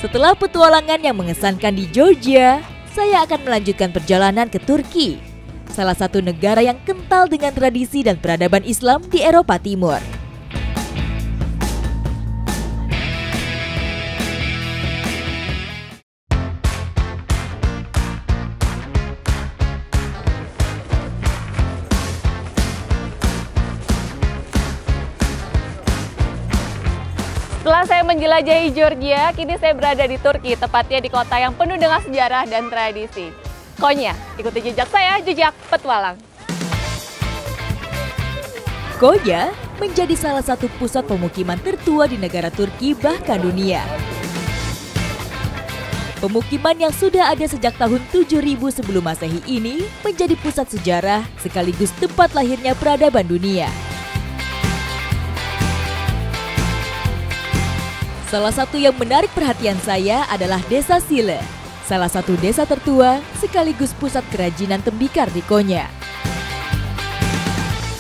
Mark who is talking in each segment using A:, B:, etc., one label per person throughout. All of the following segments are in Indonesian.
A: Setelah petualangan yang mengesankan di Georgia, saya akan melanjutkan perjalanan ke Turki, salah satu negara yang kental dengan tradisi dan peradaban Islam di Eropa Timur.
B: Setelah saya menjelajahi Georgia, kini saya berada di Turki, tepatnya di kota yang penuh dengan sejarah dan tradisi. Konya, ikuti jejak saya, jejak petualang.
A: Konya menjadi salah satu pusat pemukiman tertua di negara Turki bahkan dunia. Pemukiman yang sudah ada sejak tahun 7000 sebelum Masehi ini menjadi pusat sejarah sekaligus tempat lahirnya peradaban dunia. Salah satu yang menarik perhatian saya adalah Desa Sile, salah satu desa tertua sekaligus pusat kerajinan tembikar di Konya.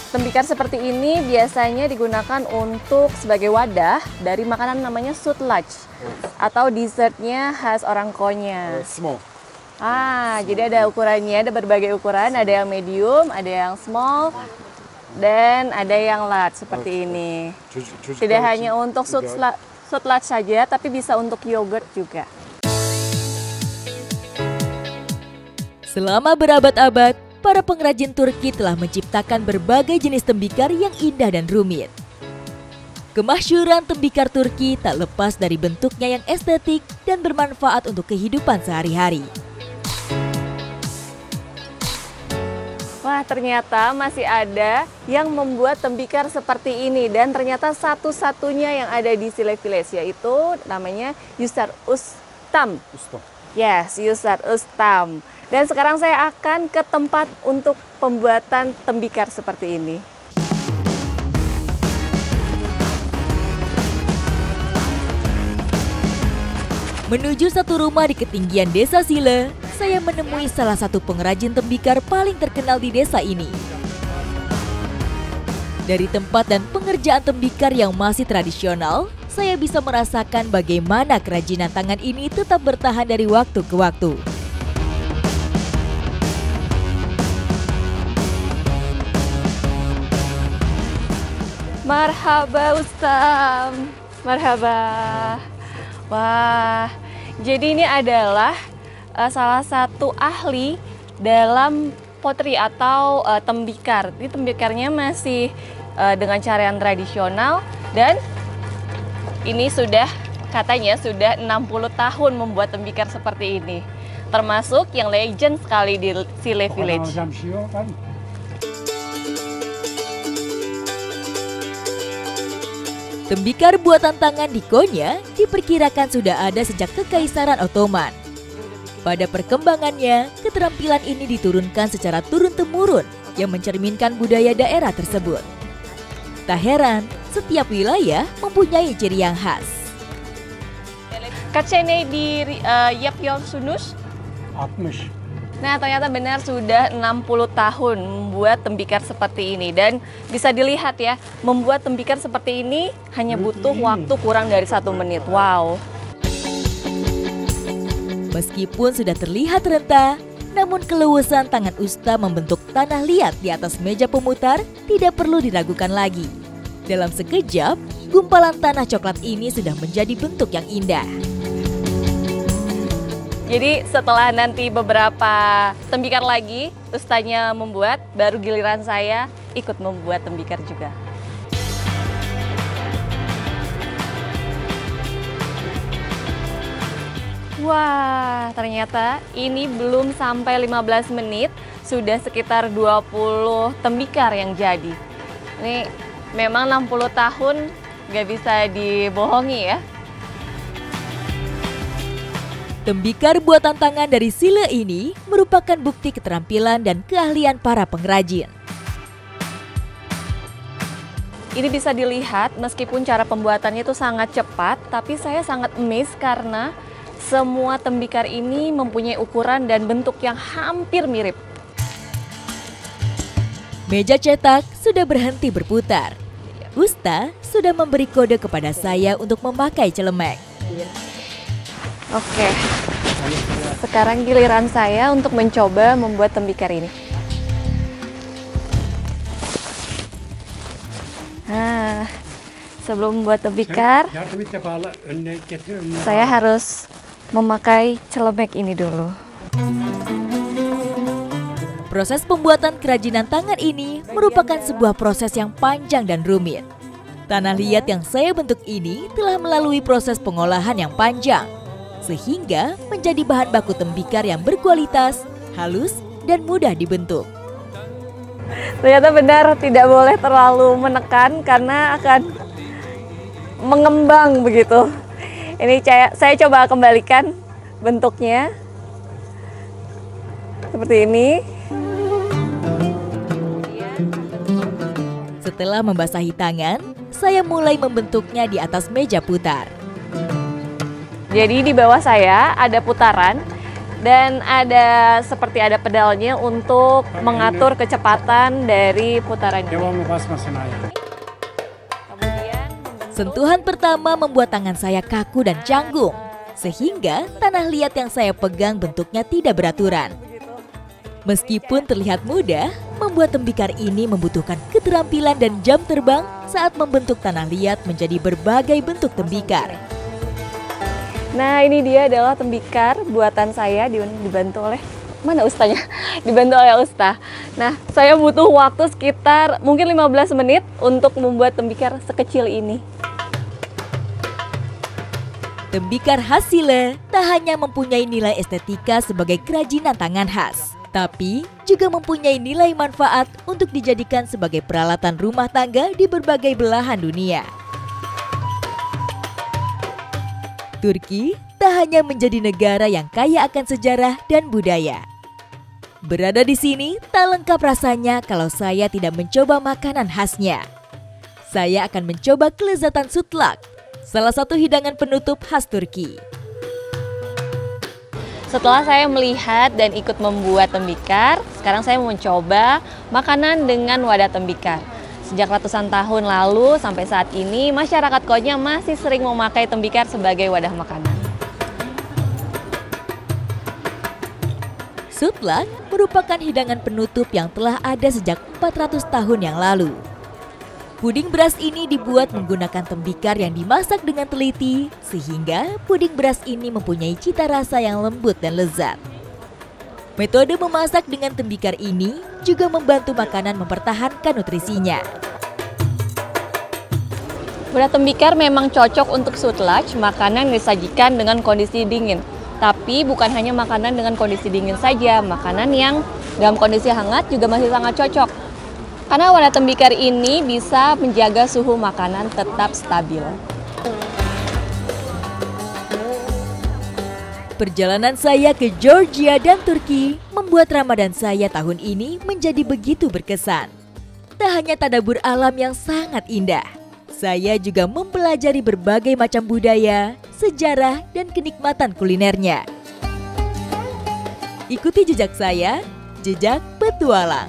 B: Tembikar seperti ini biasanya digunakan untuk sebagai wadah dari makanan namanya sütlaç atau dessertnya khas orang Konya.
C: Small.
B: Jadi ada ukurannya, ada berbagai ukuran, ada yang medium, ada yang small, dan ada yang large seperti ini. Tidak hanya untuk sütlaç saja, tapi bisa untuk yogurt juga.
A: Selama berabad-abad, para pengrajin Turki telah menciptakan berbagai jenis tembikar yang indah dan rumit. Kemasyhuran tembikar Turki tak lepas dari bentuknya yang estetik dan bermanfaat untuk kehidupan sehari-hari.
B: Wah, ternyata masih ada yang membuat tembikar seperti ini, dan ternyata satu-satunya yang ada di Sile Village, yaitu namanya Yusar Ustam. Yes, Yusar Ustam. Dan sekarang saya akan ke tempat untuk pembuatan tembikar seperti ini.
A: Menuju satu rumah di ketinggian Desa Sile, saya menemui salah satu pengrajin tembikar paling terkenal di desa ini. Dari tempat dan pengerjaan tembikar yang masih tradisional, saya bisa merasakan bagaimana kerajinan tangan ini tetap bertahan dari waktu ke waktu.
B: Marhaba Ustam, marhaba. Wah, jadi ini adalah salah satu ahli dalam pottery atau tembikar. Ini tembikarnya masih dengan cara yang tradisional, dan ini katanya sudah 60 tahun membuat tembikar seperti ini. Termasuk yang legend sekali di Sile Village.
A: Tembikar buatan tangan di Konya diperkirakan sudah ada sejak Kekaisaran Ottoman. Pada perkembangannya, keterampilan ini diturunkan secara turun-temurun yang mencerminkan budaya daerah tersebut. Tak heran, setiap wilayah mempunyai ciri yang khas.
B: Kaç sene yapıyorsunuz?
C: 60.
B: Nah, ternyata benar sudah 60 tahun membuat tembikar seperti ini. Dan bisa dilihat ya, membuat tembikar seperti ini hanya butuh waktu kurang dari 1 menit. Wow.
A: Meskipun sudah terlihat renta, namun keluasan tangan Usta membentuk tanah liat di atas meja pemutar tidak perlu diragukan lagi. Dalam sekejap, gumpalan tanah coklat ini sudah menjadi bentuk yang indah.
B: Jadi setelah nanti beberapa tembikar lagi, Ustanya membuat, baru giliran saya ikut membuat tembikar juga. Wah, ternyata ini belum sampai 15 menit, sudah sekitar 20 tembikar yang jadi. Ini memang 60 tahun nggak bisa dibohongi ya.
A: Tembikar buatan tangan dari Sile ini merupakan bukti keterampilan dan keahlian para pengrajin.
B: Ini bisa dilihat meskipun cara pembuatannya itu sangat cepat, tapi saya sangat amazed karena semua tembikar ini mempunyai ukuran dan bentuk yang hampir mirip.
A: Meja cetak sudah berhenti berputar. Usta sudah memberi kode kepada saya untuk memakai celemek.
B: Oke, sekarang giliran saya untuk mencoba membuat tembikar ini. Nah, sebelum membuat tembikar, saya harus memakai celemek ini dulu.
A: Proses pembuatan kerajinan tangan ini merupakan sebuah proses yang panjang dan rumit. Tanah liat yang saya bentuk ini telah melalui proses pengolahan yang panjang, sehingga menjadi bahan baku tembikar yang berkualitas, halus, dan mudah dibentuk.
B: Ternyata benar, tidak boleh terlalu menekan karena akan mengembang begitu. Ini saya coba kembalikan bentuknya seperti ini.
A: Setelah membasahi tangan, saya mulai membentuknya di atas meja putar.
B: Jadi di bawah saya ada putaran dan ada pedalnya untuk mengatur kecepatan dari putaran ini.
A: Sentuhan pertama membuat tangan saya kaku dan canggung, sehingga tanah liat yang saya pegang bentuknya tidak beraturan. Meskipun terlihat mudah, membuat tembikar ini membutuhkan keterampilan dan jam terbang saat membentuk tanah liat menjadi berbagai bentuk tembikar.
B: Nah, ini dia adalah tembikar buatan saya dibantu oleh mana ustanya? Dibantu oleh usta. Nah, saya butuh waktu sekitar mungkin 15 menit untuk membuat tembikar sekecil ini.
A: Tembikar Hasile tak hanya mempunyai nilai estetika sebagai kerajinan tangan khas, tapi juga mempunyai nilai manfaat untuk dijadikan sebagai peralatan rumah tangga di berbagai belahan dunia. Turki tak hanya menjadi negara yang kaya akan sejarah dan budaya. Berada di sini tak lengkap rasanya kalau saya tidak mencoba makanan khasnya. Saya akan mencoba kelezatan sutlak, salah satu hidangan penutup khas Turki.
B: Setelah saya melihat dan ikut membuat tembikar, sekarang saya mau mencoba makanan dengan wadah tembikar. Sejak ratusan tahun lalu sampai saat ini, masyarakat Konya masih sering memakai tembikar sebagai wadah makanan.
A: Sutlak merupakan hidangan penutup yang telah ada sejak 400 tahun yang lalu. Puding beras ini dibuat menggunakan tembikar yang dimasak dengan teliti, sehingga puding beras ini mempunyai cita rasa yang lembut dan lezat. Metode memasak dengan tembikar ini juga membantu makanan mempertahankan nutrisinya.
B: Wadah tembikar memang cocok untuk sutlak, makanan yang disajikan dengan kondisi dingin. Tapi bukan hanya makanan dengan kondisi dingin saja, makanan yang dalam kondisi hangat juga masih sangat cocok. Karena wadah tembikar ini bisa menjaga suhu makanan tetap stabil.
A: Perjalanan saya ke Georgia dan Turki membuat Ramadan saya tahun ini menjadi begitu berkesan. Tak hanya tadabur alam yang sangat indah, saya juga mempelajari berbagai macam budaya, sejarah, dan kenikmatan kulinernya. Ikuti jejak saya, jejak petualang.